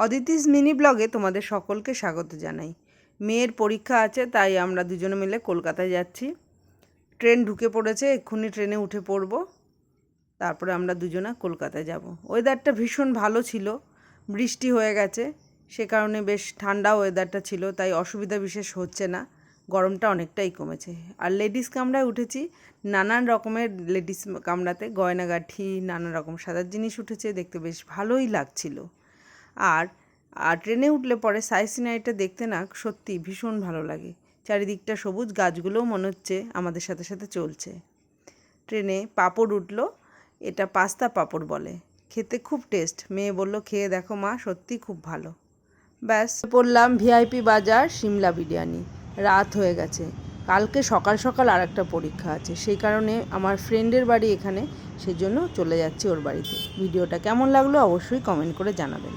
Aditi's mini ব্লগে তোমাদের সকলকে স্বাগত জানাই। মেয়ের পরীক্ষা আছে, তাই আমরা দুজনে মিলে কলকাতায় যাচ্ছি। ট্রেন ঢুকে পড়েছে, এক্ষুনি ট্রেনে উঠে পড়ব, তারপরে আমরা দুজনে কলকাতায় যাব। ওয়েদারটা ভীষণ ভালো ছিল, বৃষ্টি হয়ে গেছে, সে কারণে বেশ ঠান্ডা ওয়েদারটা ছিল, তাই অসুবিধা বিশেষ হচ্ছে না, গরমটা অনেকটাই কমেছে। আর লেডিস কামরায় উঠেছি, নানান রকমের লেডিস কামরাতে গয়নাগাঠি নানা রকম সাজার জিনিস উঠেছে, দেখতে বেশ ভালোই লাগছিল। আর ট্রেনে উঠলে পরে সাইড সিনারিটা দেখতে না সত্যি ভীষণ ভালো লাগে। চারিদিকটা সবুজ, গাছগুলোও মনে হচ্ছে আমাদের সাথে সাথে চলছে। ট্রেনে পাঁপড় উঠলো, এটা পাস্তা পাঁপড় বলে, খেতে খুব টেস্ট। মেয়ে বলল খেয়ে দেখো মা, সত্যি খুব ভালো। ব্যাস পড়লাম ভিআইপি বাজার সিমলা বিরিয়ানি। রাত হয়ে গেছে, কালকে সকাল সকাল আর একটা পরীক্ষা আছে, সেই কারণে আমার ফ্রেন্ডের বাড়ি এখানে, সেজন্য চলে যাচ্ছি ওর বাড়িতে। ভিডিওটা কেমন লাগলো অবশ্যই কমেন্ট করে জানাবেন।